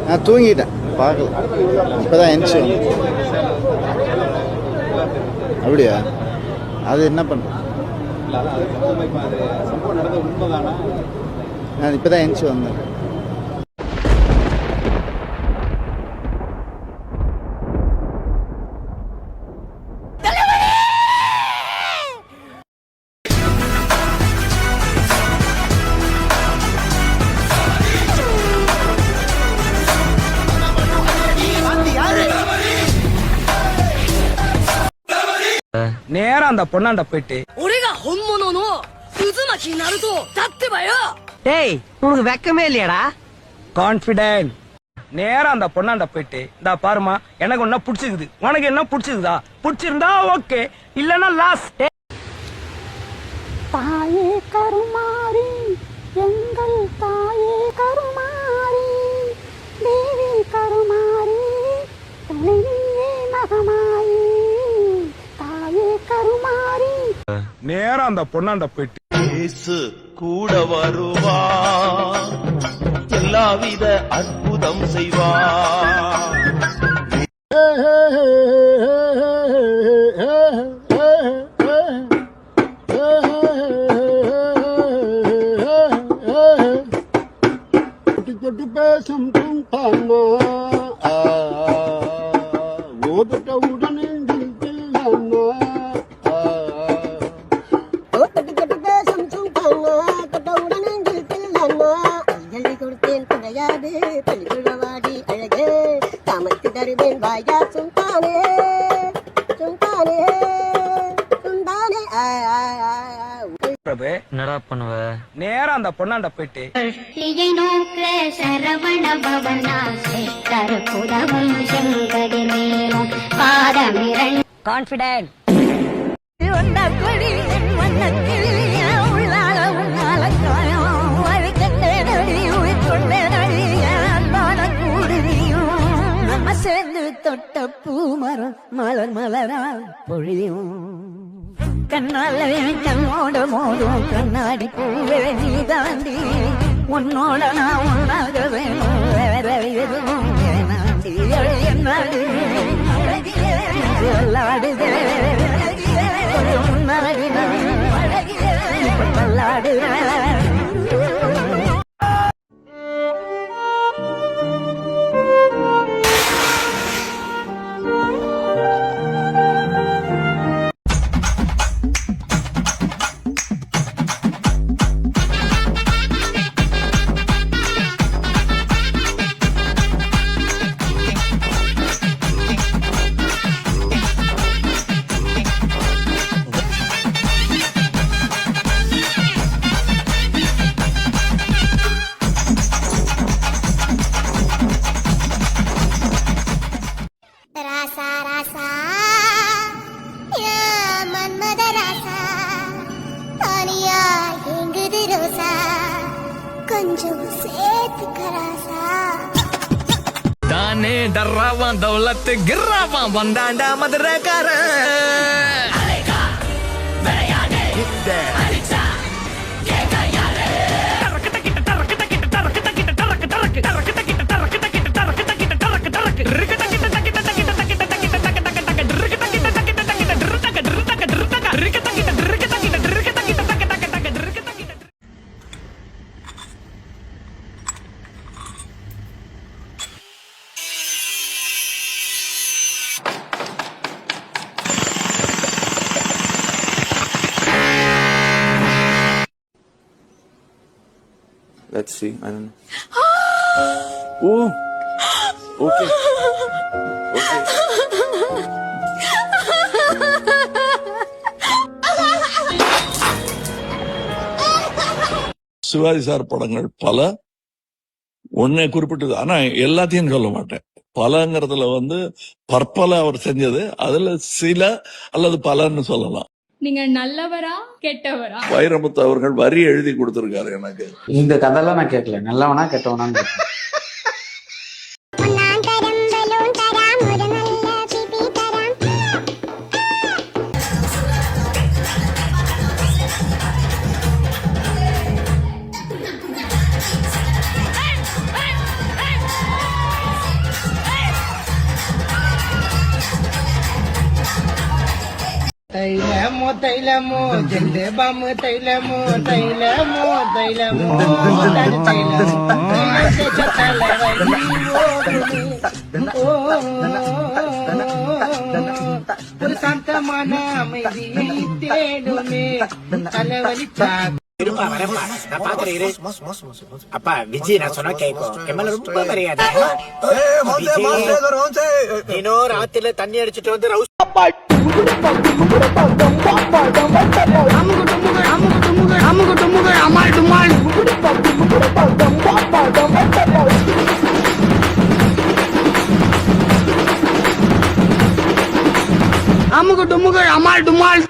நான் தூங்கிட்டேன், பார்க்கல. இப்போதான் எந்திரிச்சு வந்தேன். அப்படியா? அது என்ன பண்ணுறேன்? நான் இப்போ தான் எந்திரிச்சு வந்தேன். நேரா அந்த பொண்ணாண்ட போயிட்டு டேய், உனக்கு வெக்கமே இல்லையாடா? கான்பிடென்ட். நேரா அந்த பொண்ணாண்ட போயிட்டு, இந்தா பாருமா, எனக்கு என்ன பிடிச்சிருக்குது, உனக்கு என்ன பிடிச்சிருக்குதா? பிடிச்சிருந்தா ஓகே, இல்லன்னா லாஸ்ட். தாயே கருமாரி, எங்கள் தாயே கருமாரி, தேவி கருமாரி, தலைவியே மகமாயி, தாயே கருமாரி. நேரா அந்த பொண்ணாண்ட போயிட்டு, இயேசு கூட வருவா, எல்லாவித அற்புதம் செய்வா. தொட்டு பேசும் தூங்கானா ஓதட்ட உடனே கொடுத்தேன் கிடையாது பள்ளிக்குழவாடி அழகே தாமத்து தருவேன் வாயா சுந்தானே சுந்தானே சுந்தானே. பிரபு என்னடா பண்ணுவ? நேரா அந்த பொண்ணாண்ட போயிட்டு, நோக்க சரவண பவனா சேத்தர் புதவும் செங்கடி மேலும் பாதமிரண் கான்பிடென்ட். சேர்ந்து தொட்ட பூமரம் மலர் மலரா பொழியும் கண்ணால கண்ணோட மோதும் கண்ணாடி பூவே நீ தாண்டி உன்னோட நான் உன்னாக வேணும் வேற எதுவும் வேணாண்டி என்னாடி சொல்லாடுதே முன்னாடி இப்ப சொல்லாடுதே. ராசா ராசா யா மன்மத ராசா தானியா எங்குது ரோசா கொஞ்சம் சேர்த்துக்க ராசா. தானே டர்ராவான் தௌலத்து கிர்ராவான் வந்தாண்டா மதுரக்காரன். Let's see. I don't know. Oh, okay. Okay. Shivaji sir படங்கள் பல ஒன்னே குறிப்பிட்டது. ஆனா எல்லாத்தையும் சொல்ல மாட்டேன். பலங்கிறதுல பற்பல அவர் செஞ்சது, அதுல சில அல்லது பலன்னு சொல்லலாம். நீங்க நல்லவரா கெட்டவரா? வைரமுத்து அவர்கள் வரி எழுதி கொடுத்திருக்காரு எனக்கு. இந்த கதையெல்லாம் நான் கேட்கல. நல்லவனா கெட்டவனான்னு கேட்கல. தைலமோ தைலமோ ஜெண்டு பாம்பு தைலமோ தைலமோ தைலமோ ஒரு சாந்தமான அமைதியை தேடுமே தலைவலி அப்பா விஜய் நான் சொன்னா கேட்கும் எம்எல்ஏ ரொம்ப மரியாதை இன்னும் ராத்திரில தண்ணி அடிச்சுட்டு வந்து ரவுஸ் அமுகு டுமுகு அமால் டுமால்